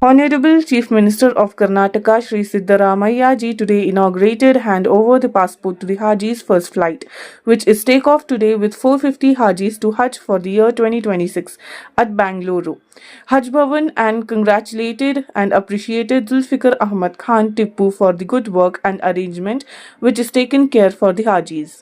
Honorable Chief Minister of Karnataka Shri Siddaramaiah ji today inaugurated hand over the passport to the Hajis first flight, which is take off today with 450 Hajis to Hajj for the year 2026 at Bangalore. Hajj Bhavan and congratulated and appreciated Zulfikar Ahmad Khan Tippu for the good work and arrangement which is taken care for the Hajis.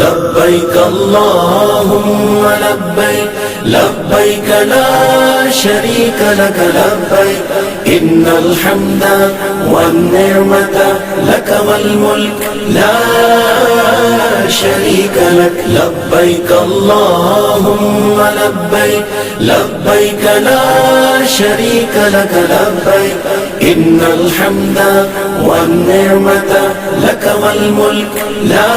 لبيك اللهم لبيك لبيك لا شريك لك لبيك إن الحمد والنعمة لك والملك لا شريك لك لبيك اللهم لبيك لبيك لا شريك لك لبيك إن الحمد والنعمة لك والملك لا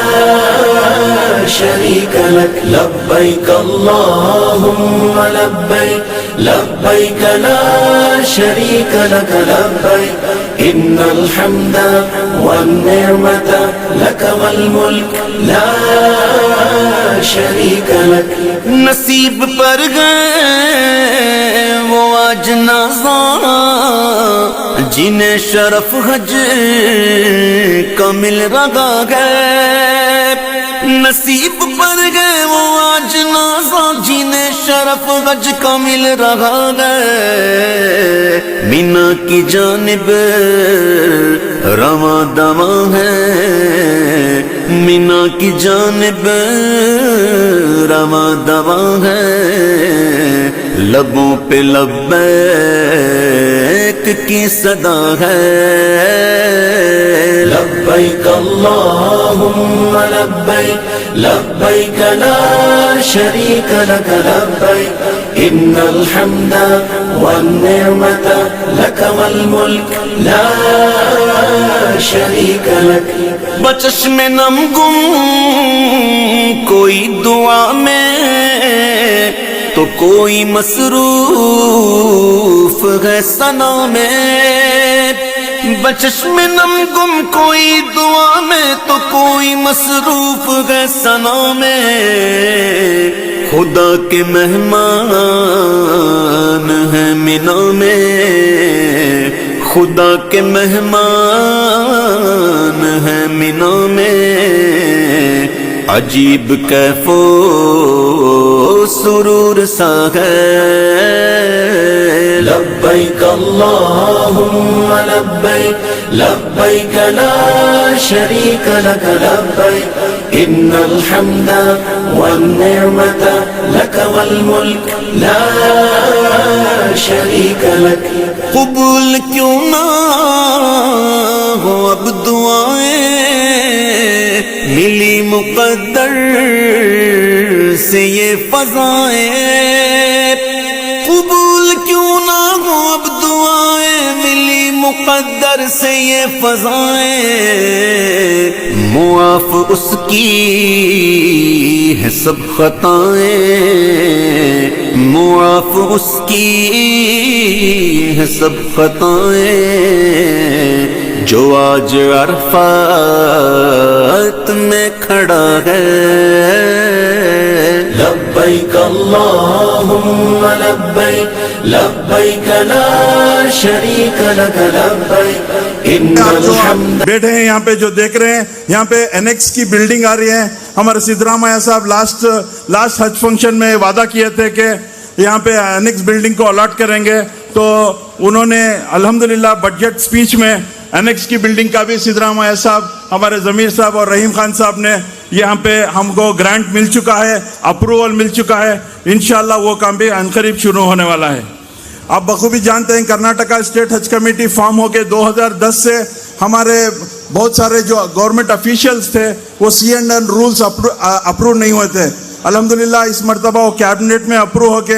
شريك لك لبيك اللهم لبيك لبيك لا شريك لك لبيك إن الحمد والنعمة لك والملك لا شريك لك نصیب پر گئے وہ آج نازاں جنہیں شرف حج کا مل رہا ہے نصیب پر گئے وہ آج نازاں جنہیں شرف حج کا مل رہا ہے مینا کی جانب رواں دواں ہے مینا کی جانب رواں دواں ہے لبوں پہ لبیک کی صدا ہے لبیک اللہم لبیک لبیک لا شریک لک لبیک ان الحمد والنعمت لک والملک لا شریک لک بچشم نم گم کوئی دعا میں تو کوئی مصروف ہے ثنا میں بچشم نم گم کوئی دعا میں تو کوئی مصروف ہے ثنا میں خدا کے مہمان ہیں مینا میں خدا کے مہمان ہیں مینا میں عجیب کیف و سرور سا ہے لبیک اللہم لبیک لبیک لا شریک لک لبیک ان الحمد والنعمت لک والملک لا شریک لک قبول کیوں نہ ہو اب دعائیں ملی مقدر سے یہ فضائیں قبول کیوں نہ ہو اب دعائیں ملی مقدر سے یہ فضائیں معاف اس کی ہے سب خطائیں معاف اس کی ہے سب خطائیں جو آج عرفات میں کھڑا ہے لبیک اللہم لبیک لبیک لا شریک لک لبیک ان الحمد بیٹھے ہیں یہاں پہ جو دیکھ رہے ہیں یہاں پہ انیکس کی بلڈنگ آ رہی ہے ہمارے سدرامیا صاحب لاسٹ حج فنکشن میں وعدہ کیے تھے کہ یہاں پہ انیکس بلڈنگ کو الاٹ کریں گے تو انہوں نے الحمدللہ بجٹ سپیچ میں انیکس کی بلڈنگ کا بھی سدرامیا صاحب ہمارے ضمیر صاحب اور رحیم خان صاحب نے یہاں پہ ہم کو گرانٹ مل چکا ہے اپروول مل چکا ہے انشاءاللہ وہ کام بھی عنقریب شروع ہونے والا ہے آپ بخوبی جانتے ہیں کرناٹکا اسٹیٹ حج کمیٹی فارم ہو کے 2010 سے ہمارے بہت سارے جو گورنمنٹ افیشیلز تھے وہ C&N رولز اپروو نہیں ہوئے تھے الحمدللہ اس مرتبہ وہ کیبنٹ میں اپروو ہو کے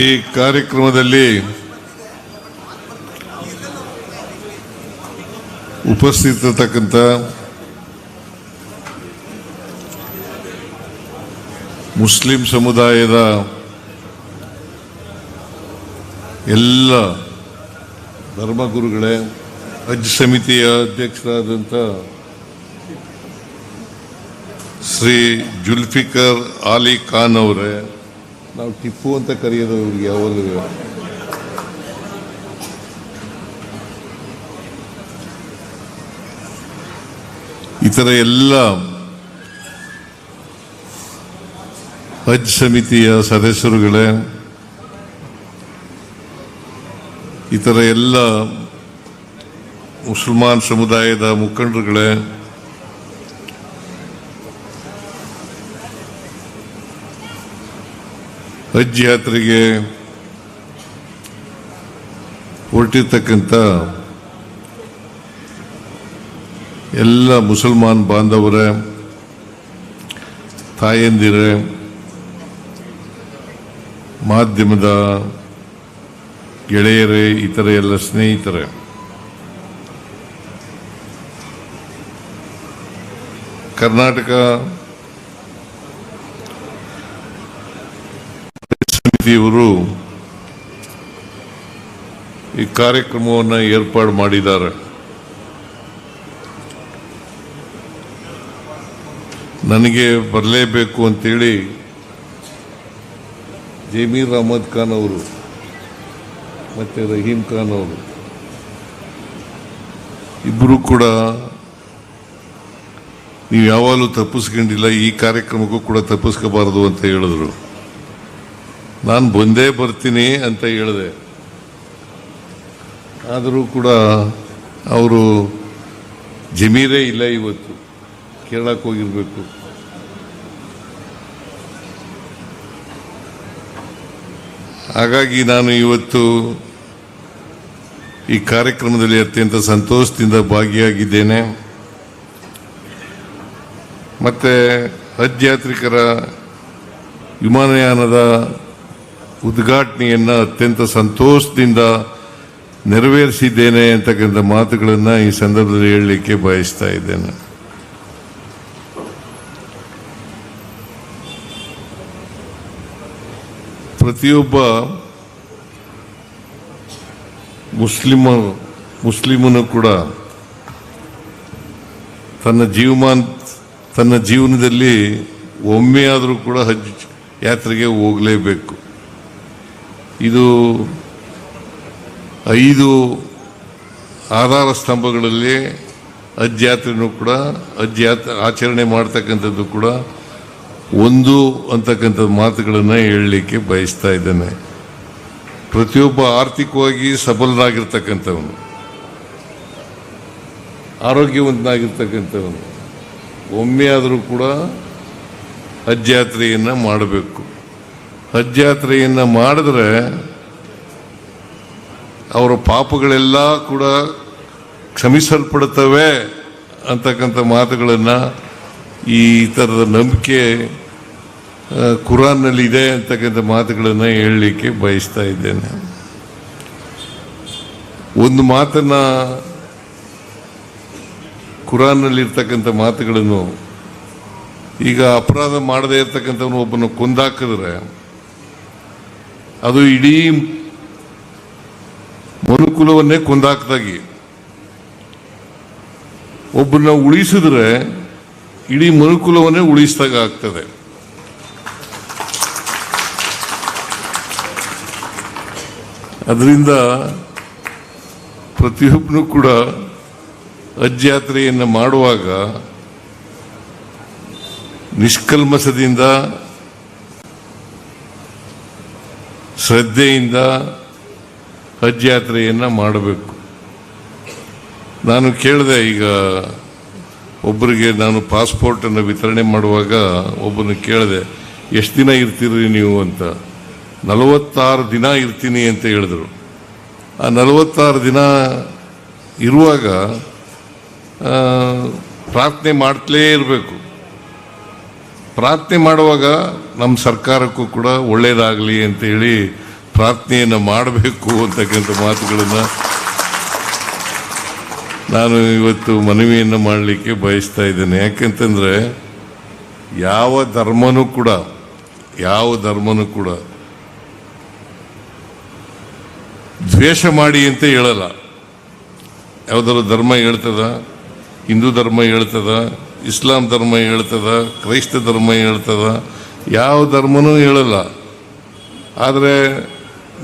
ಈ ಕಾರ್ಯಕ್ರಮದಲ್ಲಿ ಉಪಸ್ಥಿತರಿರತಕ್ಕಂಥ ಮುಸ್ಲಿಂ ಸಮುದಾಯದ ಎಲ್ಲ ಧರ್ಮಗುರುಗಳೇ, ಹಜ್ ಸಮಿತಿಯ ಅಧ್ಯಕ್ಷರಾದಂಥ ಶ್ರೀ ಜುಲ್ಫಿಕರ್ ಆಲಿ ಖಾನ್ ಅವರೇ, ನಾವು ಟಿಪ್ಪು ಅಂತ ಕರೆಯೋದು ಇವ್ರಿಗೆ ಯಾವಾಗಲೂ, ಇತರ ಎಲ್ಲ ಹಜ್ ಸಮಿತಿಯ ಸದಸ್ಯರುಗಳೇ, ಇತರ ಎಲ್ಲ ಮುಸಲ್ಮಾನ್ ಸಮುದಾಯದ ಮುಖಂಡರುಗಳೇ, ಹಜ್ ಯಾತ್ರೆಗೆ ಹೊರಟಿರ್ತಕ್ಕಂಥ ಎಲ್ಲ ಮುಸಲ್ಮಾನ್ ಬಾಂಧವರೇ, ತಾಯಂದಿರೇ, ಮಾಧ್ಯಮದ ಗೆಳೆಯರೇ, ಇತರ ಎಲ್ಲ ಸ್ನೇಹಿತರೆ, ಕರ್ನಾಟಕ ಸಮಿತಿಯವರು ಈ ಕಾರ್ಯಕ್ರಮವನ್ನು ಏರ್ಪಾಡು ಮಾಡಿದ್ದಾರೆ. ನನಗೆ ಬರಲೇಬೇಕು ಅಂತೇಳಿ ಜಮೀರ್ ಅಹಮದ್ ಖಾನ್ ಅವರು ಮತ್ತು ರಹೀಂ ಖಾನ್ ಅವರು ಇಬ್ಬರು ಕೂಡ ನೀವು ಯಾವಾಗಲೂ ತಪ್ಪಿಸ್ಕೊಂಡಿಲ್ಲ, ಈ ಕಾರ್ಯಕ್ರಮಕ್ಕೂ ಕೂಡ ತಪ್ಪಿಸ್ಕೋಬಾರದು ಅಂತ ಹೇಳಿದ್ರು. ನಾನು ಬಂದೇ ಬರ್ತೀನಿ ಅಂತ ಹೇಳಿದೆ. ಆದರೂ ಕೂಡ ಅವರು ಜಮೀರೇ ಇಲ್ಲ, ಇವತ್ತು ಕೇರಳಕ್ಕೆ ಹೋಗಿರಬೇಕು. ಹಾಗಾಗಿ ನಾನು ಇವತ್ತು ಈ ಕಾರ್ಯಕ್ರಮದಲ್ಲಿ ಅತ್ಯಂತ ಸಂತೋಷದಿಂದ ಭಾಗಿಯಾಗಿದ್ದೇನೆ. ಮತ್ತು ಹಜ್ ಯಾತ್ರಿಕರ ವಿಮಾನಯಾನದ ಉದ್ಘಾಟನೆಯನ್ನು ಅತ್ಯಂತ ಸಂತೋಷದಿಂದ ನೆರವೇರಿಸಿದ್ದೇನೆ ಅಂತಕ್ಕಂಥ ಮಾತುಗಳನ್ನು ಈ ಸಂದರ್ಭದಲ್ಲಿ ಹೇಳಲಿಕ್ಕೆ ಬಯಸ್ತಾ ಇದ್ದೇನೆ. ಪ್ರತಿಯೊಬ್ಬ ಮುಸ್ಲಿಮನು ಕೂಡ ತನ್ನ ಜೀವನದಲ್ಲಿ ಒಮ್ಮೆ ಆದರೂ ಕೂಡ ಹಜ್ ಯಾತ್ರೆಗೆ ಹೋಗಲೇಬೇಕು. ಇದು 5 ಆಧಾರ ಸ್ತಂಭಗಳಲ್ಲಿ ಹಜ್ ಯಾತ್ರೆನೂ ಕೂಡ ಆಚರಣೆ ಮಾಡ್ತಕ್ಕಂಥದ್ದು ಕೂಡ ಒಂದು ಅಂತಕ್ಕಂಥ ಮಾತುಗಳನ್ನು ಹೇಳಲಿಕ್ಕೆ ಬಯಸ್ತಾ ಇದ್ದೇನೆ. ಪ್ರತಿಯೊಬ್ಬ ಆರ್ಥಿಕವಾಗಿ ಸಬಲರಾಗಿರ್ತಕ್ಕಂಥವನು, ಆರೋಗ್ಯವಂತನಾಗಿರ್ತಕ್ಕಂಥವನು ಒಮ್ಮೆ ಆದರೂ ಕೂಡ ಹಜ್ ಯಾತ್ರೆಯನ್ನು ಮಾಡಬೇಕು. ಹಜ್ ಯಾತ್ರೆಯನ್ನು ಮಾಡಿದ್ರೆ ಅವರ ಪಾಪಗಳೆಲ್ಲ ಕೂಡ ಕ್ಷಮಿಸಲ್ಪಡುತ್ತವೆ ಅಂತಕ್ಕಂಥ ಮಾತುಗಳನ್ನು, ಈ ಥರದ ನಂಬಿಕೆ ಕುರಾನ್ನಲ್ಲಿ ಇದೆ ಅಂತಕ್ಕಂಥ ಮಾತುಗಳನ್ನು ಹೇಳಲಿಕ್ಕೆ ಬಯಸ್ತಾ ಇದ್ದೇನೆ. ಒಂದು ಮಾತನ್ನು, ಕುರಾನ್ನಲ್ಲಿರ್ತಕ್ಕಂಥ ಮಾತುಗಳನ್ನು, ಈಗ ಅಪರಾಧ ಮಾಡದೇ ಇರ್ತಕ್ಕಂಥವನು ಒಬ್ಬನ ಕೊಂದಾಕಿದ್ರೆ ಅದು ಇಡೀ ಮನುಕುಲವನ್ನೇ ಕೊಂದಾಕ್ದಾಗಿ, ಒಬ್ಬನ ಉಳಿಸಿದ್ರೆ ಇಡೀ ಮನುಕುಲವನ್ನೇ ಉಳಿಸಿದಾಗ ಆಗ್ತದೆ. ಅದರಿಂದ ಪ್ರತಿಯೊಬ್ಬನು ಕೂಡ ಹಜ್ ಯಾತ್ರೆಯನ್ನು ಮಾಡುವಾಗ ನಿಷ್ಕಲ್ಮಸದಿಂದ, ಶ್ರದ್ಧೆಯಿಂದ ಹಜ್ ಯಾತ್ರೆಯನ್ನು ಮಾಡಬೇಕು. ನಾನು ಕೇಳಿದೆ, ಈಗ ಒಬ್ಬರಿಗೆ ನಾನು ಪಾಸ್ಪೋರ್ಟನ್ನು ವಿತರಣೆ ಮಾಡುವಾಗ ಒಬ್ಬನು ಕೇಳಿದೆ, ಎಷ್ಟು ದಿನ ಇರ್ತೀರಿ ನೀವು ಅಂತ. 46 ದಿನ ಇರ್ತೀನಿ ಅಂತ ಹೇಳಿದ್ರು. ಆ 46 ದಿನ ಇರುವಾಗ ಪ್ರಾರ್ಥನೆ ಮಾಡ್ತಲೇ ಇರಬೇಕು. ಪ್ರಾರ್ಥನೆ ಮಾಡುವಾಗ ನಮ್ಮ ಸರ್ಕಾರಕ್ಕೂ ಕೂಡ ಒಳ್ಳೆಯದಾಗಲಿ ಅಂತೇಳಿ ಪ್ರಾರ್ಥನೆಯನ್ನು ಮಾಡಬೇಕು ಅಂತಕ್ಕಂಥ ಮಾತುಗಳನ್ನು ನಾನು ಇವತ್ತು ಮನವಿಯನ್ನು ಮಾಡಲಿಕ್ಕೆ ಬಯಸ್ತಾ ಇದ್ದೇನೆ. ಯಾಕೆಂತಂದರೆ ಯಾವ ಧರ್ಮನೂ ಕೂಡ ದ್ವೇಷ ಮಾಡಿ ಅಂತ ಹೇಳಲ್ಲ. ಯಾವುದಾದ್ರು ಧರ್ಮ ಹೇಳ್ತದ, ಹಿಂದೂ ಧರ್ಮ ಹೇಳ್ತದ, ಇಸ್ಲಾಂ ಧರ್ಮ ಹೇಳ್ತದ, ಕ್ರೈಸ್ತ ಧರ್ಮ ಹೇಳ್ತದ, ಯಾವ ಧರ್ಮನೂ ಹೇಳಲ್ಲ. ಆದರೆ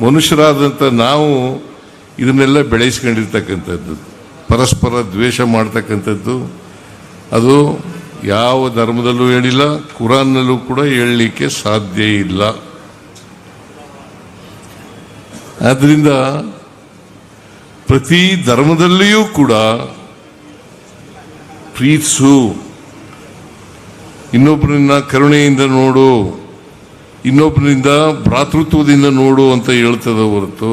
ಮನುಷ್ಯರಾದಂಥ ನಾವು ಇದನ್ನೆಲ್ಲ ಬೆಳೆಸ್ಕೊಂಡಿರ್ತಕ್ಕಂಥದ್ದು, ಪರಸ್ಪರ ದ್ವೇಷ ಮಾಡ್ತಕ್ಕಂಥದ್ದು, ಅದು ಯಾವ ಧರ್ಮದಲ್ಲೂ ಹೇಳಿಲ್ಲ, ಕುರಾನ್ನಲ್ಲೂ ಕೂಡ ಹೇಳಲಿಕ್ಕೆ ಸಾಧ್ಯ ಇಲ್ಲ. ಆದ್ದರಿಂದ ಪ್ರತಿ ಧರ್ಮದಲ್ಲಿಯೂ ಕೂಡ ಪ್ರೀತಿಸು, ಇನ್ನೊಬ್ಬರನ್ನ ಕರುಣೆಯಿಂದ ನೋಡು, ಇನ್ನೊಬ್ಬರಿಂದ ಭ್ರಾತೃತ್ವದಿಂದ ನೋಡು ಅಂತ ಹೇಳ್ತದೆ ಹೊರತು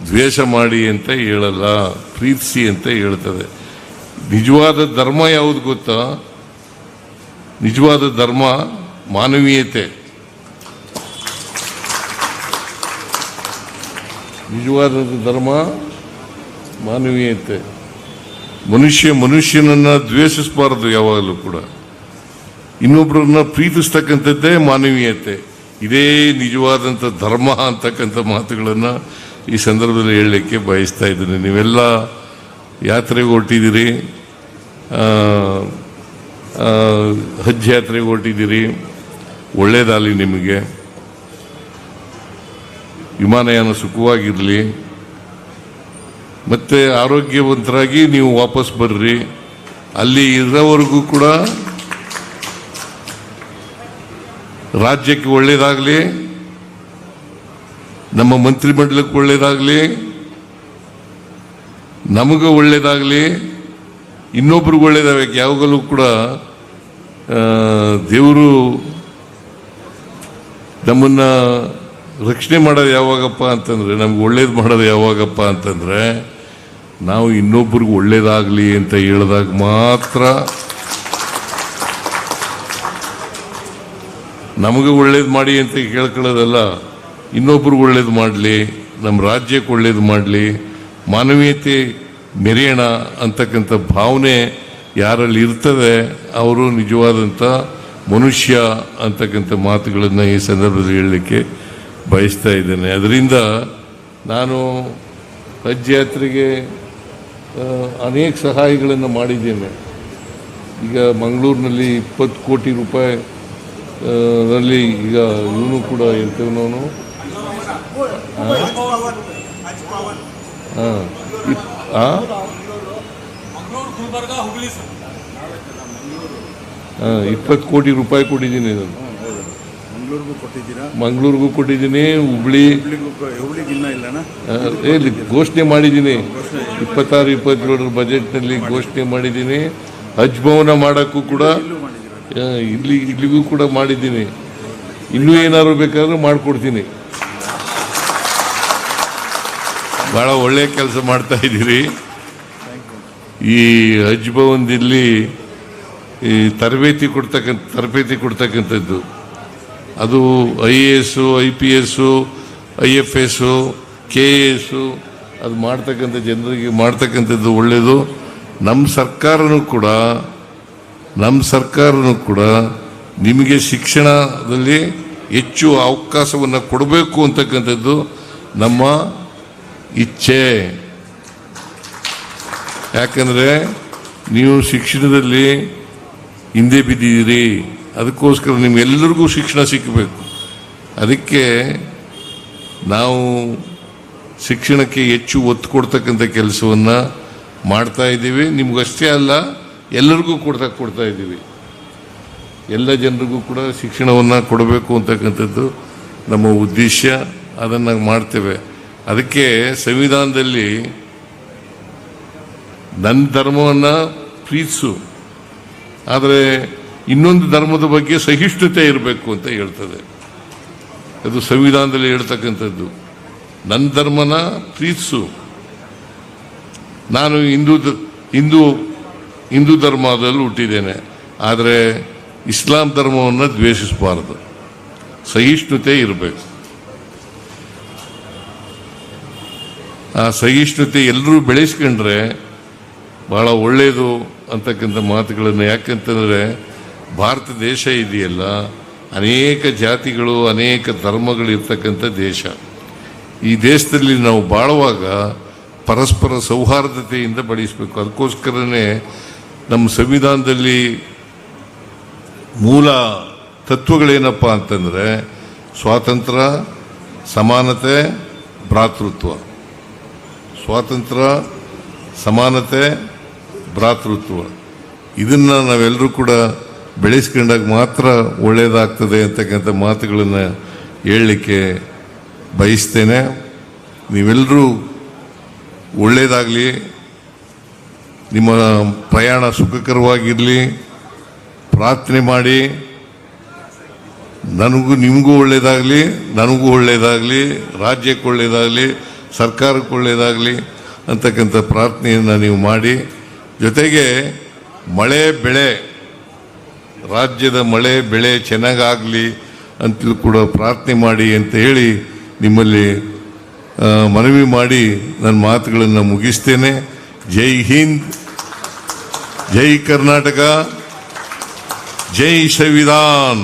ದ್ವೇಷ ಮಾಡಿ ಅಂತ ಹೇಳಲ್ಲ, ಪ್ರೀತಿಸಿ ಅಂತ ಹೇಳ್ತದೆ. ನಿಜವಾದ ಧರ್ಮ ಯಾವುದು ಗೊತ್ತಾ? ನಿಜವಾದ ಧರ್ಮ ಮಾನವೀಯತೆ. ನಿಜವಾದ ಧರ್ಮ ಮಾನವೀಯತೆ. ಮನುಷ್ಯನನ್ನು ದ್ವೇಷಿಸಬಾರದು, ಯಾವಾಗಲೂ ಕೂಡ ಇನ್ನೊಬ್ಬರನ್ನ ಪ್ರೀತಿಸ್ತಕ್ಕಂಥದ್ದೇ ಮಾನವೀಯತೆ. ಇದೇ ನಿಜವಾದಂಥ ಧರ್ಮ ಅಂತಕ್ಕಂಥ ಮಾತುಗಳನ್ನು ಈ ಸಂದರ್ಭದಲ್ಲಿ ಹೇಳಲಿಕ್ಕೆ ಬಯಸ್ತಾ ಇದ್ದೀನಿ. ನೀವೆಲ್ಲ ಯಾತ್ರೆಗೆ ಹೊರಟಿದ್ದೀರಿ, ಹಜ್ ಯಾತ್ರೆಗೆ ಹೊರಟಿದ್ದೀರಿ, ಒಳ್ಳೆಯದಾಗಲಿ ನಿಮಗೆ. ವಿಮಾನಯಾನ ಸುಖವಾಗಿರಲಿ, ಮತ್ತು ಆರೋಗ್ಯವಂತರಾಗಿ ನೀವು ವಾಪಸ್ ಬರ್ರಿ. ಅಲ್ಲಿ ಇರೋವರೆಗೂ ಕೂಡ ರಾಜ್ಯಕ್ಕೆ ಒಳ್ಳೆಯದಾಗಲಿ, ನಮ್ಮ ಮಂತ್ರಿಮಂಡಲಕ್ಕೆ ಒಳ್ಳೆಯದಾಗಲಿ, ನಮಗೂ ಒಳ್ಳೆಯದಾಗಲಿ, ಇನ್ನೊಬ್ರಿಗೆ ಒಳ್ಳೆಯದಾಗಬೇಕು. ಯಾವಾಗಲೂ ಕೂಡ ದೇವರು ನಮ್ಮನ್ನು ರಕ್ಷಣೆ ಮಾಡೋದು ಯಾವಾಗಪ್ಪ ಅಂತಂದರೆ, ನಮ್ಗೆ ಒಳ್ಳೇದು ಮಾಡೋದು ಯಾವಾಗಪ್ಪ ಅಂತಂದರೆ, ನಾವು ಇನ್ನೊಬ್ರಿಗೆ ಒಳ್ಳೇದಾಗಲಿ ಅಂತ ಹೇಳಿದಾಗ ಮಾತ್ರ. ನಮಗೆ ಒಳ್ಳೇದು ಮಾಡಿ ಅಂತ ಕೇಳ್ಕೊಳ್ಳೋದಲ್ಲ, ಇನ್ನೊಬ್ರಿಗೆ ಒಳ್ಳೇದು ಮಾಡಲಿ, ನಮ್ಮ ರಾಜ್ಯಕ್ಕೆ ಒಳ್ಳೇದು ಮಾಡಲಿ, ಮಾನವೀಯತೆ ಮೆರೆಯೋಣ ಅಂತಕ್ಕಂಥ ಭಾವನೆ ಯಾರಲ್ಲಿ ಇರ್ತದೆ ಅವರು ನಿಜವಾದಂಥ ಮನುಷ್ಯ ಅಂತಕ್ಕಂಥ ಮಾತುಗಳನ್ನು ಈ ಸಂದರ್ಭದಲ್ಲಿ ಹೇಳಲಿಕ್ಕೆ ಬಯಸ್ತಾ ಇದ್ದೇನೆ. ಅದರಿಂದ ನಾನು ಹಜ್ ಯಾತ್ರೆಗೆ ಅನೇಕ ಸಹಾಯಗಳನ್ನು ಮಾಡಿದ್ದೇನೆ. ಈಗ ಮಂಗಳೂರಿನಲ್ಲಿ 20 ಕೋಟಿ ರೂಪಾಯಿ ರಲ್ಲಿ ಈಗ ಇವನು ಕೂಡ ಎಂತವನವನು 20 ಕೋಟಿ ರೂಪಾಯಿ ಕೊಟ್ಟಿದ್ದೀನಿ. ನಾನು ಮಂಗಳೂರಿಗೂ ಕೊಟ್ಟಿದ್ದೀನಿ, ಹುಬ್ಳಿ ಘೋಷಣೆ ಮಾಡಿದ್ದೀನಿ. 26-27 ಬಜೆಟ್ನಲ್ಲಿ ಘೋಷಣೆ ಮಾಡಿದ್ದೀನಿ. ಹಜ್ ಭವನ ಮಾಡೋಕ್ಕೂ ಕೂಡ ಇಲ್ಲಿಗೂ ಕೂಡ ಮಾಡಿದ್ದೀನಿ. ಇನ್ನೂ ಏನಾದ್ರು ಬೇಕಾದ್ರೂ ಮಾಡಿಕೊಡ್ತೀನಿ. ಭಾಳ ಒಳ್ಳೆಯ ಕೆಲಸ ಮಾಡ್ತಾ ಇದ್ದೀರಿ. ಈ ಹಜ್ ಭವನದಲ್ಲಿ ಈ ತರಬೇತಿ ಕೊಡ್ತಕ್ಕಂಥದ್ದು, ಅದು IAS, IPS, IFS, KAS ಅದು ಮಾಡ್ತಕ್ಕಂಥ ಜನರಿಗೆ ಮಾಡ್ತಕ್ಕಂಥದ್ದು ಒಳ್ಳೆಯದು. ನಮ್ಮ ಸರ್ಕಾರನೂ ಕೂಡ ನಿಮಗೆ ಶಿಕ್ಷಣದಲ್ಲಿ ಹೆಚ್ಚು ಅವಕಾಶವನ್ನು ಕೊಡಬೇಕು ಅಂತಕ್ಕಂಥದ್ದು ನಮ್ಮ ಇಚ್ಛೆ. ಯಾಕಂದರೆ ನೀವು ಶಿಕ್ಷಣದಲ್ಲಿ ಹಿಂದೆ ಬಿದ್ದಿದ್ದೀರಿ, ಅದಕ್ಕೋಸ್ಕರ ನಿಮ್ಗೆಲ್ಲರಿಗೂ ಶಿಕ್ಷಣ ಸಿಕ್ಕಬೇಕು. ಅದಕ್ಕೆ ನಾವು ಶಿಕ್ಷಣಕ್ಕೆ ಹೆಚ್ಚು ಒತ್ತು ಕೊಡ್ತಕ್ಕಂಥ ಕೆಲಸವನ್ನು ಮಾಡ್ತಾ ಇದ್ದೀವಿ. ನಿಮಗಷ್ಟೇ ಅಲ್ಲ, ಎಲ್ಲರಿಗೂ ಕೊಡ್ತಾ ಇದ್ದೀವಿ. ಎಲ್ಲ ಜನರಿಗೂ ಕೂಡ ಶಿಕ್ಷಣವನ್ನು ಕೊಡಬೇಕು ಅಂತಕ್ಕಂಥದ್ದು ನಮ್ಮ ಉದ್ದೇಶ. ಅದನ್ನು ಮಾಡ್ತೇವೆ. ಅದಕ್ಕೆ ಸಂವಿಧಾನದಲ್ಲಿ ನನ್ನ ಧರ್ಮವನ್ನು ಪ್ರೀತಿಸು, ಆದರೆ ಇನ್ನೊಂದು ಧರ್ಮದ ಬಗ್ಗೆ ಸಹಿಷ್ಣುತೆ ಇರಬೇಕು ಅಂತ ಹೇಳ್ತದೆ. ಅದು ಸಂವಿಧಾನದಲ್ಲಿ ಹೇಳ್ತಕ್ಕಂಥದ್ದು. ನನ್ನ ಧರ್ಮನ ಪ್ರೀತಿಸು. ನಾನು ಹಿಂದೂ ಧರ್ಮದಲ್ಲಿ ಹುಟ್ಟಿದ್ದೇನೆ, ಆದರೆ ಇಸ್ಲಾಂ ಧರ್ಮವನ್ನು ದ್ವೇಷಿಸಬಾರದು. ಸಹಿಷ್ಣುತೆ ಇರಬೇಕು. ಆ ಸಹಿಷ್ಣುತೆ ಎಲ್ಲರೂ ಬೆಳೆಸ್ಕೊಂಡ್ರೆ ಭಾಳ ಒಳ್ಳೆಯದು ಅಂತಕ್ಕಂಥ ಮಾತುಗಳನ್ನು. ಯಾಕಂತಂದರೆ ಭಾರತ ದೇಶ ಇದೆಯಲ್ಲ, ಅನೇಕ ಜಾತಿಗಳು, ಅನೇಕ ಧರ್ಮಗಳು ಇರ್ತಕ್ಕಂಥ ದೇಶ. ಈ ದೇಶದಲ್ಲಿ ನಾವು ಬಾಳುವಾಗ ಪರಸ್ಪರ ಸೌಹಾರ್ದತೆಯಿಂದ ಬಳಸಬೇಕು. ಅದಕ್ಕೋಸ್ಕರನೇ ನಮ್ಮ ಸಂವಿಧಾನದಲ್ಲಿ ಮೂಲ ತತ್ವಗಳೇನಪ್ಪ ಅಂತಂದರೆ ಸ್ವಾತಂತ್ರ್ಯ, ಸಮಾನತೆ, ಭ್ರಾತೃತ್ವ. ಸ್ವಾತಂತ್ರ್ಯ, ಸಮಾನತೆ, ಭ್ರಾತೃತ್ವ. ಇದನ್ನು ನಾವೆಲ್ಲರೂ ಕೂಡ ಬೆಳೆಸ್ಕೊಂಡಾಗ ಮಾತ್ರ ಒಳ್ಳೆಯದಾಗ್ತದೆ ಅಂತಕ್ಕಂಥ ಮಾತುಗಳನ್ನು ಹೇಳಲಿಕ್ಕೆ ಬಯಸ್ತೇನೆ. ನೀವೆಲ್ಲರೂ ಒಳ್ಳೆಯದಾಗಲಿ, ನಿಮ್ಮ ಪ್ರಯಾಣ ಸುಖಕರವಾಗಿರಲಿ, ಪ್ರಾರ್ಥನೆ ಮಾಡಿ. ನಿಮಗೂ ಒಳ್ಳೆಯದಾಗಲಿ, ನನಗೂ ಒಳ್ಳೆಯದಾಗಲಿ, ರಾಜ್ಯಕ್ಕೆ ಒಳ್ಳೆಯದಾಗಲಿ, ಸರ್ಕಾರಕ್ಕೆ ಒಳ್ಳೆಯದಾಗಲಿ ಅಂತಕ್ಕಂಥ ಪ್ರಾರ್ಥನೆಯನ್ನು ನೀವು ಮಾಡಿ. ಜೊತೆಗೆ ಮಳೆ ಬೆಳೆ, ರಾಜ್ಯದ ಮಳೆ ಬೆಳೆ ಚೆನ್ನಾಗಾಗಲಿ ಅಂತಲೂ ಕೂಡ ಪ್ರಾರ್ಥನೆ ಮಾಡಿ ಅಂತ ಹೇಳಿ ನಿಮ್ಮಲ್ಲಿ ಮನವಿ ಮಾಡಿ ನನ್ನ ಮಾತುಗಳನ್ನು ಮುಗಿಸ್ತೇನೆ. ಜೈ ಹಿಂದ್, ಜೈ ಕರ್ನಾಟಕ, ಜೈ ಸಂವಿಧಾನ್.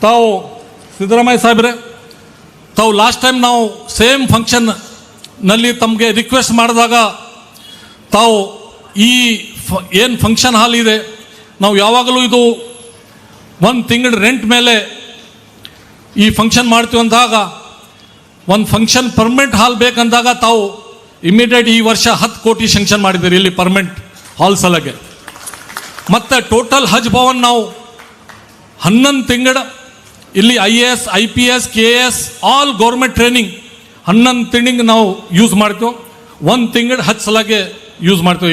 ತಾವು ಸಿದ್ದರಾಮಯ್ಯ ಸಾಹೇಬ್ರೆ, ತಾವು ಲಾಸ್ಟ್ ಟೈಮ್ ನಾವು ಸೇಮ್ ಫಂಕ್ಷನ್ನಲ್ಲಿ ತಮಗೆ ರಿಕ್ವೆಸ್ಟ್ ಮಾಡಿದಾಗ ತಾವು ಈ ಏನು ಫಂಕ್ಷನ್ ಹಾಲ್ ಇದೆ, ನಾವು ಯಾವಾಗಲೂ ಇದು 1 ತಿಂಗಳ ರೆಂಟ್ ಮೇಲೆ ಈ ಫಂಕ್ಷನ್ ಮಾಡ್ತೀವಿ ಅಂದಾಗ, ಒಂದು ಫಂಕ್ಷನ್ ಪರ್ಮನೆಂಟ್ ಹಾಲ್ ಬೇಕಂದಾಗ ತಾವು ಇಮಿಡಿಯೇಟ್ ಈ ವರ್ಷ 10 ಕೋಟಿ ಸ್ಯಾಂಕ್ಷನ್ ಮಾಡಿದ್ದೀರಿ ಇಲ್ಲಿ ಪರ್ಮನೆಂಟ್ ಹಾಲ್ ಸಲಗೆ. ಮತ್ತು ಟೋಟಲ್ ಹಜ್ ಭವನ್ ನಾವು 11 ತಿಂಗಳ ಇಲ್ಲಿ IAS, IPS, KS all government training 11 ತಿಂಗಳಿಗೆ ನಾವು ಯೂಸ್ ಮಾಡ್ತೀವಿ. 1 ತಿಂಗಳ ಹಜ್ ಸಲಗೆ ಯೂಸ್ ಮಾಡ್ತೀವಿ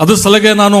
ಅದ್ರ ಸಲಗೆ ನಾನು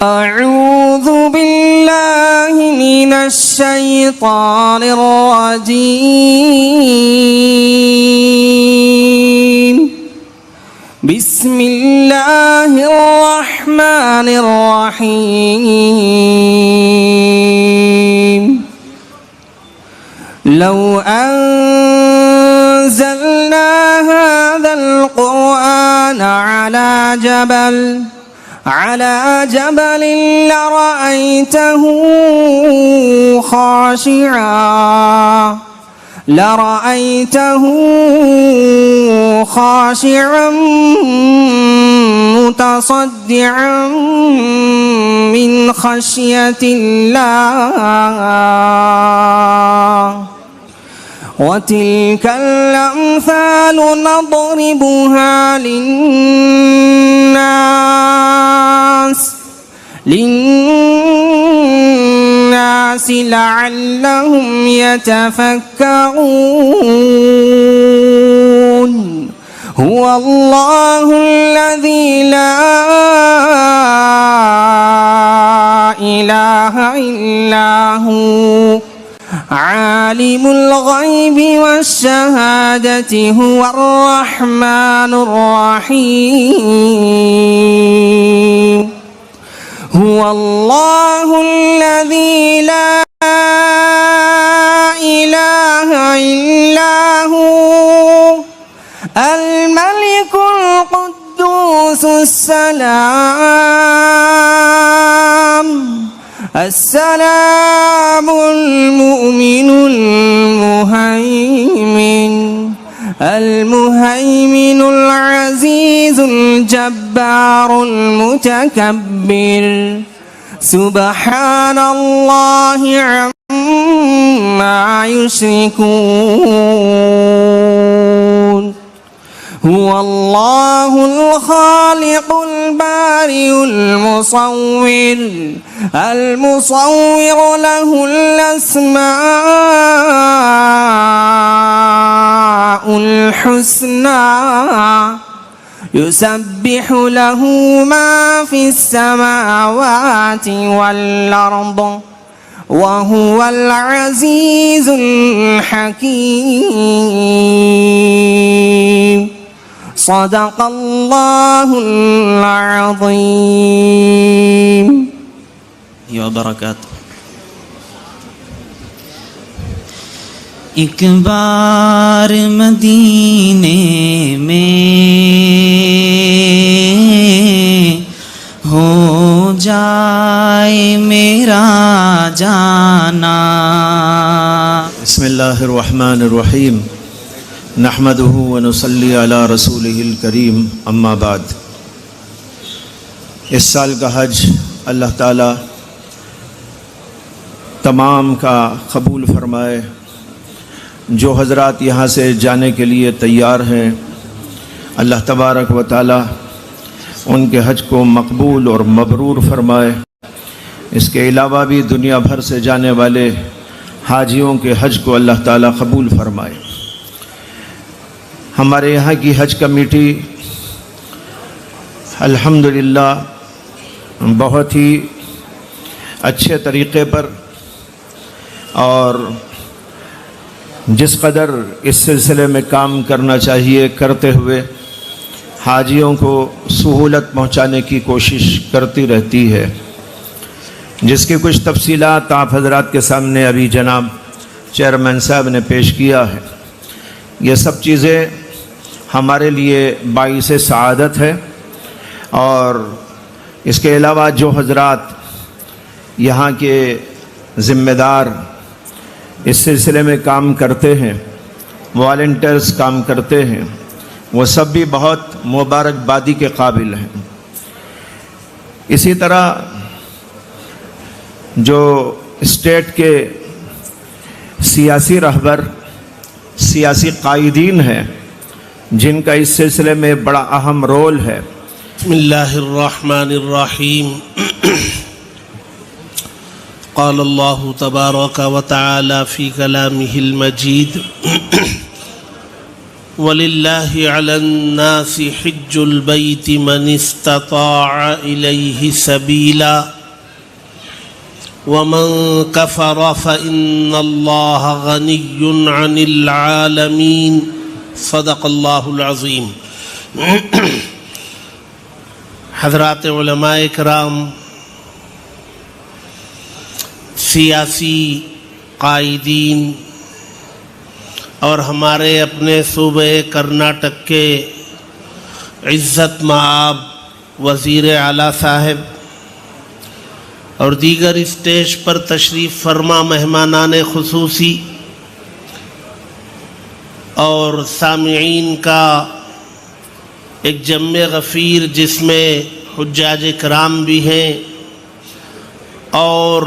أعوذ بالله من الشيطان الرجيم. بسم الله الرحمن الرحيم. لو أنزلنا هذا القرآن على جبل لرأيته خاشعا متصدعا من خشية الله. وتلك الأمثال نضربها للناس لعلهم يتفكرون. هو الله الذي لا إله إلا هو عالم الغيب والشهادة هو الرحمن الرحيم هو الله الذي لا إله إلا هو الملك القدوس السلام المؤمن المهيمن العزيز الجبار المتكبر سبحان الله عما يشركون هو الله الخالق البارئ المصور له الأسماء الحسنى يسبح له ما في السماوات والأرض وهو العزيز الحكيم صدق الله العظيم وبرکاتہ. ایک بار مدینے میں ہو جائے میرا جانا. بسم اللہ الرحمن الرحیم نحمده ونصلی علی رسولہ الکریم اما بعد. اس سال کا حج اللہ تعالی تمام کا قبول فرمائے. جو حضرات یہاں سے جانے کے لیے تیار ہیں اللہ تبارک و تعالی ان کے حج کو مقبول اور مبرور فرمائے. اس کے علاوہ بھی دنیا بھر سے جانے والے حاجیوں کے حج کو اللہ تعالی قبول فرمائے. ہمارے یہاں کی حج کمیٹی الحمدللہ بہت ہی اچھے طریقے پر اور جس قدر اس سلسلے میں کام کرنا چاہیے کرتے ہوئے حاجیوں کو سہولت پہنچانے کی کوشش کرتی رہتی ہے، جس کی کچھ تفصیلات آپ حضرات کے سامنے ابھی جناب چیئرمین صاحب نے پیش کیا ہے. یہ سب چیزیں ہمارے لیے باعث سعادت ہے. اور اس کے علاوہ جو حضرات یہاں کے ذمہ دار اس سلسلے میں کام کرتے ہیں، والنٹیئرز کام کرتے ہیں، وہ سب بھی بہت مبارکبادی کے قابل ہیں. اسی طرح جو اسٹیٹ کے سیاسی رہبر، سیاسی قائدین ہیں جن کا اس سلسلے میں بڑا اہم رول ہے. بسم اللہ الرحمن الرحیم. قال اللہ تبارک و تعالی فی کلامہ المجید وَلِلَّهِ عَلَى النَّاسِ حِجُّ الْبَيْتِ مَنِ اسْتَطَاعَ إِلَيْهِ سَبِيلًا وَمَنْ كَفَرَ فَإِنَّ اللَّهَ غَنِيٌّ عَنِ الْعَالَمِينَ. صدق اللہ العظیم. حضرات علماء کرام، سیاسی قائدین اور ہمارے اپنے صوبے کرناٹک کے عزت مآب وزیر اعلیٰ صاحب اور دیگر اسٹیج پر تشریف فرما مہمانان خصوصی اور سامعین کا ایک جمع غفیر جس میں حجاج کرام بھی ہیں اور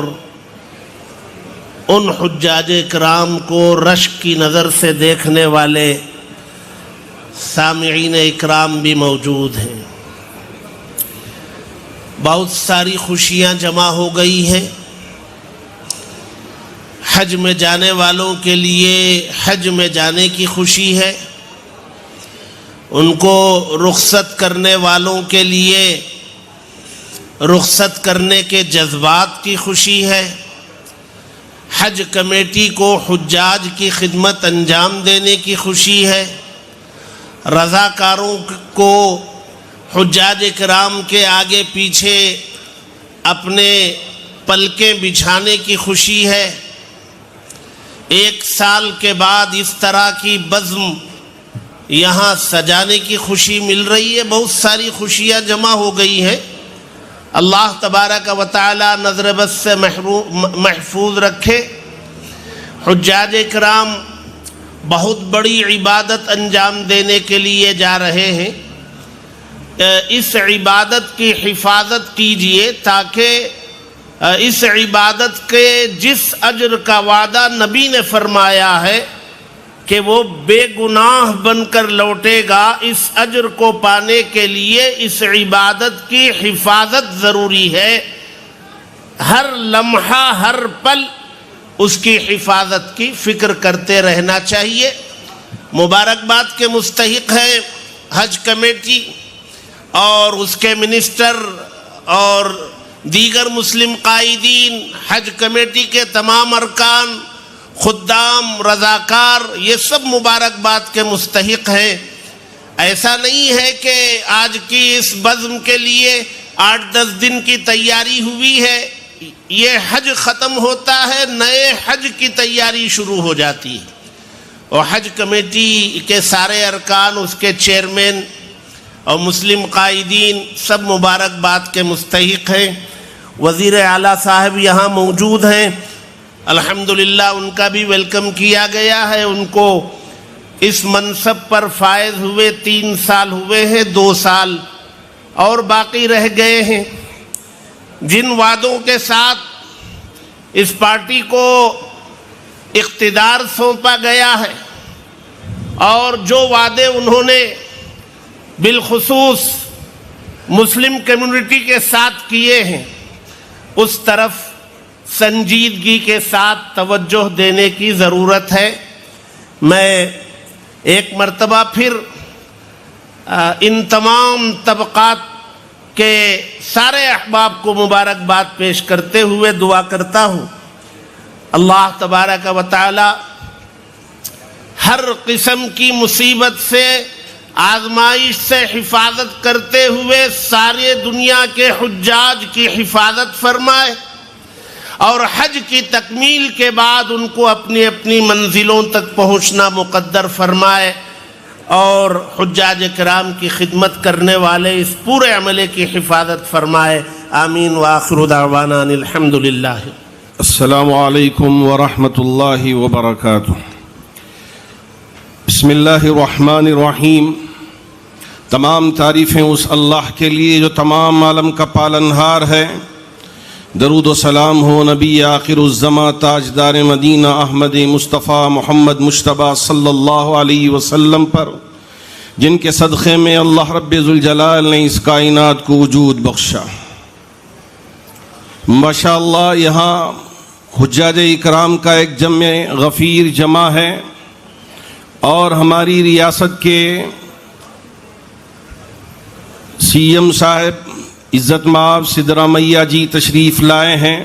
ان حجاج کرام کو رشک کی نظر سے دیکھنے والے سامعین اکرام بھی موجود ہیں. بہت ساری خوشیاں جمع ہو گئی ہیں. حج میں جانے والوں کے لیے حج میں جانے کی خوشی ہے، ان کو رخصت کرنے والوں کے لیے رخصت کرنے کے جذبات کی خوشی ہے. حج کمیٹی کو حجاج کی خدمت انجام دینے کی خوشی ہے، رضاکاروں کو حجاج کرام کے آگے پیچھے اپنے پلکیں بچھانے کی خوشی ہے۔ 1 سال کے بعد اس طرح کی بزم یہاں سجانے کی خوشی مل رہی ہے، بہت ساری خوشیاں جمع ہو گئی ہیں۔ اللہ تبارک و تعالی نظر بد سے محفوظ رکھے۔ حجاج کرام بہت بڑی عبادت انجام دینے کے لیے جا رہے ہیں، اس عبادت کی حفاظت کیجئے تاکہ اس عبادت کے جس اجر کا وعدہ نبی نے فرمایا ہے کہ وہ بے گناہ بن کر لوٹے گا، اس اجر کو پانے کے لیے اس عبادت کی حفاظت ضروری ہے۔ ہر لمحہ ہر پل اس کی حفاظت کی فکر کرتے رہنا چاہیے۔ مبارکباد کے مستحق ہے حج کمیٹی اور اس کے منسٹر اور دیگر مسلم قائدین، حج کمیٹی کے تمام ارکان، خدام، رضاکار، یہ سب مبارکباد کے مستحق ہیں۔ ایسا نہیں ہے کہ آج کی اس بزم کے لیے 8-10 دن کی تیاری ہوئی ہے، یہ حج ختم ہوتا ہے، نئے حج کی تیاری شروع ہو جاتی ہے، اور حج کمیٹی کے سارے ارکان، اس کے چیئرمین اور مسلم قائدین سب مبارکباد کے مستحق ہیں۔ وزیر اعلیٰ صاحب یہاں موجود ہیں، الحمدللہ ان کا بھی ویلکم کیا گیا ہے۔ ان کو اس منصب پر فائز ہوئے 3 سال ہوئے ہیں، 2 سال اور باقی رہ گئے ہیں۔ جن وعدوں کے ساتھ اس پارٹی کو اقتدار سونپا گیا ہے اور جو وعدے انہوں نے بالخصوص مسلم کمیونٹی کے ساتھ کیے ہیں، اس طرف سنجیدگی کے ساتھ توجہ دینے کی ضرورت ہے۔ میں ایک مرتبہ پھر ان تمام طبقات کے سارے احباب کو مبارکباد پیش کرتے ہوئے دعا کرتا ہوں، اللہ تبارک و تعالی ہر قسم کی مصیبت سے، آزمائش سے حفاظت کرتے ہوئے ساری دنیا کے حجاج کی حفاظت فرمائے، اور حج کی تکمیل کے بعد ان کو اپنی اپنی منزلوں تک پہنچنا مقدر فرمائے، اور حجاج کرام کی خدمت کرنے والے اس پورے عملے کی حفاظت فرمائے۔ آمین وآخر دعوانا ان الحمدللہ۔ السلام علیکم ورحمۃ اللہ وبرکاتہ۔ بسم اللہ الرحمن الرحیم۔ تمام تعریفیں اس اللہ کے لیے جو تمام عالم کا پالنہار ہے۔ درود و سلام ہو نبی آخر الزماں تاجدار مدینہ احمد مصطفیٰ محمد مجتبیٰ صلی اللہ علیہ وسلم پر، جن کے صدقے میں اللہ رب ذوالجلال نے اس کائنات کو وجود بخشا۔ ماشاءاللہ یہاں حجاج اکرام کا ایک جمع غفیر جمع ہے، اور ہماری ریاست کے سی ایم صاحب عزت مآب سدھرامیا جی تشریف لائے ہیں،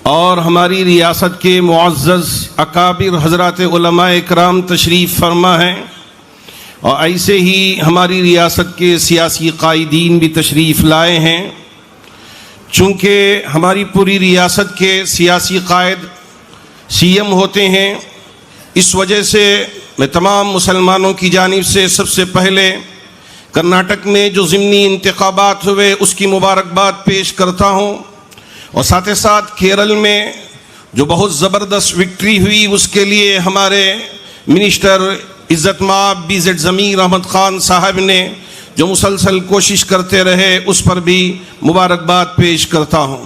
اور ہماری ریاست کے معزز اکابر حضرات علماء اکرام تشریف فرما ہیں، اور ایسے ہی ہماری ریاست کے سیاسی قائدین بھی تشریف لائے ہیں۔ چونکہ ہماری پوری ریاست کے سیاسی قائد سی ایم ہوتے ہیں، اس وجہ سے میں تمام مسلمانوں کی جانب سے سب سے پہلے کرناٹک میں جو ضمنی انتخابات ہوئے اس کی مبارکباد پیش کرتا ہوں، اور ساتھ ساتھ کیرل میں جو بہت زبردست وکٹری ہوئی اس کے لیے ہمارے منسٹر عزت مآب بی زیڈ ضمیر احمد خان صاحب نے جو مسلسل کوشش کرتے رہے، اس پر بھی مبارکباد پیش کرتا ہوں۔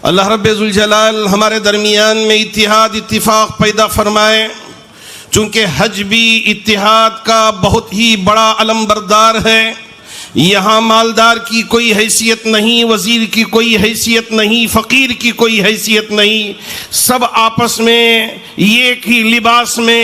اللہ رب ذوالجلال ہمارے درمیان میں اتحاد اتفاق پیدا فرمائے، چونکہ حج بھی اتحاد کا بہت ہی بڑا علم بردار ہے۔ یہاں مالدار کی کوئی حیثیت نہیں، وزیر کی کوئی حیثیت نہیں، فقیر کی کوئی حیثیت نہیں، سب آپس میں ایک ہی لباس میں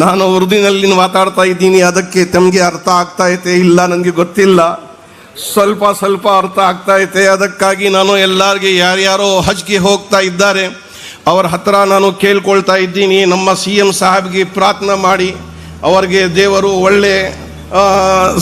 ನಾನು ಉರ್ದಿನಲ್ಲಿ ಮಾತಾಡ್ತಾ ಇದ್ದೀನಿ, ಅದಕ್ಕೆ ತಮಗೆ ಅರ್ಥ ಆಗ್ತಾ ಐತೆ ಇಲ್ಲ ನನಗೆ ಗೊತ್ತಿಲ್ಲ, ಸ್ವಲ್ಪ ಅರ್ಥ ಆಗ್ತಾ ಐತೆ। ಅದಕ್ಕಾಗಿ ನಾನು ಎಲ್ಲರಿಗೆ ಯಾರ್ಯಾರೋ ಹಜ್ಗೆ ಹೋಗ್ತಾ ಇದ್ದಾರೆ ಅವರ ಹತ್ರ ನಾನು ಕೇಳ್ಕೊಳ್ತಾ ಇದ್ದೀನಿ, ನಮ್ಮ CM ಸಾಹಬ್ಗೆ ಪ್ರಾರ್ಥನೆ ಮಾಡಿ ಅವ್ರಿಗೆ ದೇವರು ಒಳ್ಳೆ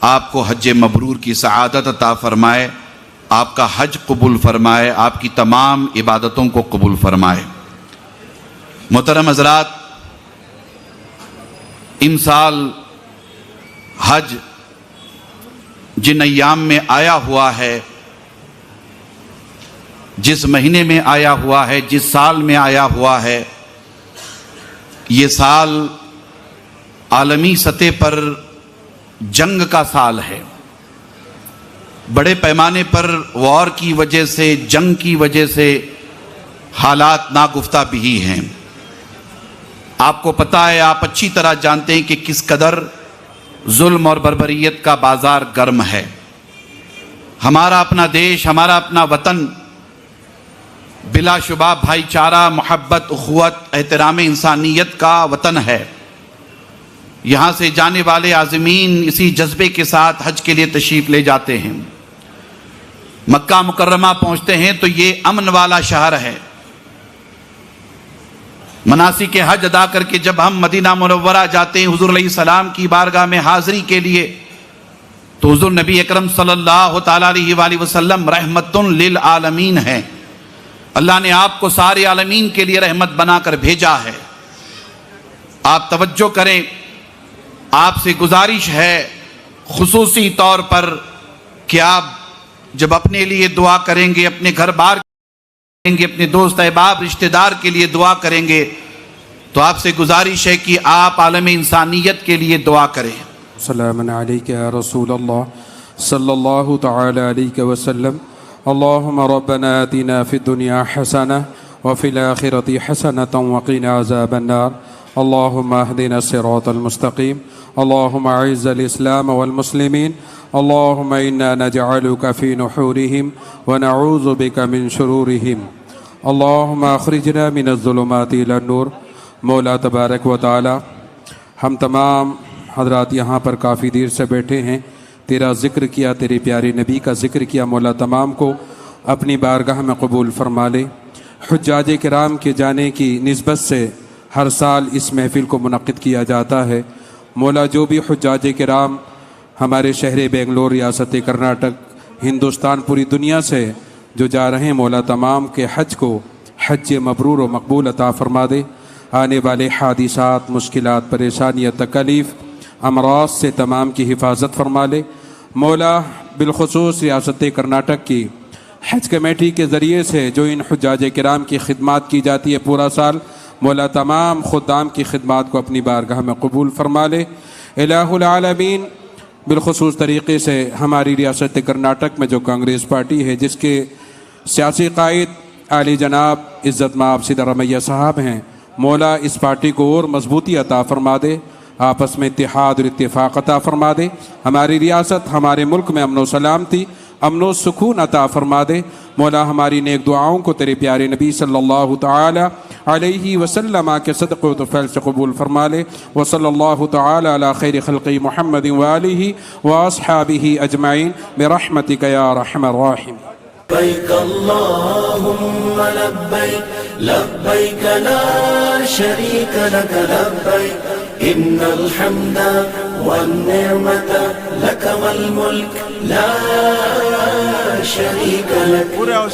آپ کو حج مبرور کی سعادت عطا فرمائے، آپ کا حج قبول فرمائے، آپ کی تمام عبادتوں کو قبول فرمائے۔ محترم حضرات، امسال حج جن ایام میں آیا ہوا ہے، جس مہینے میں آیا ہوا ہے، جس سال میں آیا ہوا ہے، یہ سال عالمی سطح پر جنگ کا سال ہے۔ بڑے پیمانے پر وار کی وجہ سے، جنگ کی وجہ سے حالات ناگفتہ بھی ہیں۔ آپ کو پتہ ہے، آپ اچھی طرح جانتے ہیں کہ کس قدر ظلم اور بربریت کا بازار گرم ہے۔ ہمارا اپنا دیش، ہمارا اپنا وطن بلا شبہ بھائی چارہ، محبت، اخوت، احترام انسانیت کا وطن ہے۔ یہاں سے جانے والے عازمین اسی جذبے کے ساتھ حج کے لیے تشریف لے جاتے ہیں۔ مکہ مکرمہ پہنچتے ہیں تو یہ امن والا شہر ہے۔ مناسک حج ادا کر کے جب ہم مدینہ منورہ جاتے ہیں حضور علیہ السلام کی بارگاہ میں حاضری کے لیے، تو حضور نبی اکرم صلی اللہ تعالیٰ علیہ وآلہ وسلم رحمت للعالمین ہیں۔ اللہ نے آپ کو سارے عالمین کے لیے رحمت بنا کر بھیجا ہے۔ آپ توجہ کریں، آپ سے گزارش ہے خصوصی طور پر کہ آپ جب اپنے لیے دعا کریں گے، اپنے گھر بار کریں گے، اپنے دوست احباب رشتہ دار کے لیے دعا کریں گے، تو آپ سے گزارش ہے کہ آپ عالم انسانیت کے لیے دعا کریں۔ سلام علیک یا رسول اللہ صلی اللہ تعالی علیہ وسلم۔ اللہم ربنا آتنا فی الدنیا حسنہ وفی الآخرۃ حسنۃ وقنا عذاب النار۔ اللہم اہدنا الصراط المستقیم۔ اللہم اعز الاسلام والمسلمین۔ اللہم انا نجعلک فی نحورہم ونعوذ بک من شرورہم۔ اللہم اخرجنا من الظلمات الی النور۔ مولا تبارک و تعالی، ہم تمام حضرات یہاں پر کافی دیر سے بیٹھے ہیں، تیرا ذکر کیا، تیرے پیارے نبی کا ذکر کیا، مولا تمام کو اپنی بارگاہ میں قبول فرما لے۔ حجاج کرام کے جانے کی نسبت سے ہر سال اس محفل کو منعقد کیا جاتا ہے۔ مولا جو بھی حجاج کرام ہمارے شہر بنگلور، ریاست کرناٹک، ہندوستان، پوری دنیا سے جو جا رہے ہیں، مولا تمام کے حج کو حج مبرور و مقبول عطا فرما دے۔ آنے والے حادثات، مشکلات، پریشانیاں، تکالیف، امراض سے تمام کی حفاظت فرما لے۔ مولا بالخصوص ریاست کرناٹک کی حج کمیٹی کے ذریعے سے جو ان حجاج کرام کی خدمات کی جاتی ہے پورا سال، مولا تمام خدام کی خدمات کو اپنی بارگاہ میں قبول فرما لے۔ الہ العالمین بالخصوص طریقے سے ہماری ریاست کرناٹک میں جو کانگریس پارٹی ہے، جس کے سیاسی قائد عالی جناب عزت مآب سدھارمیہ صاحب ہیں، مولا اس پارٹی کو اور مضبوطی عطا فرما دے، آپس میں اتحاد اور اتفاق عطا فرما دے، ہماری ریاست، ہمارے ملک میں امن و سلامتی، امن و سکون عطا فرما دے۔ مولا ہماری نیک دعاؤں کو تیرے پیارے نبی صلی اللہ تعالی علیہ وسلم کے صدقہ و طفیل سے قبول فرما لے۔ وصلی اللہ تعالی علی خیر خلقی محمد وآلہ واصحابہ اجمعین برحمتک یا ارحم الراحمین۔ لبیک اللہم لبیک لبیک لا شریک لک لبیک ان الحمد والنعمت لک والملک لا شریک لک۔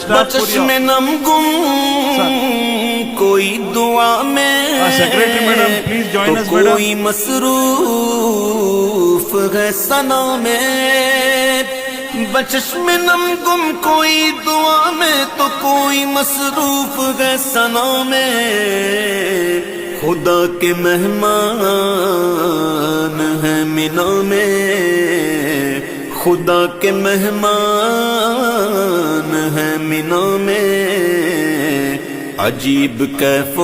بچشم نم گم کوئی دعا میں تو کوئی مصروف ہے ثنا میں، بچشم نم گم کوئی دعا میں تو کوئی مصروف ہے ثنا میں، خدا کے مہمان ہیں مینا میں، خدا کے مہمان ہیں مینا میں، عجیب کیف و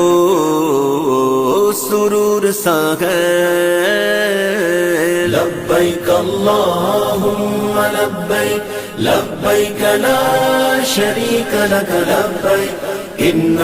سرور سا ہے۔ لبیک اللہم لبیک لبیک لا شریک لک لبیک ان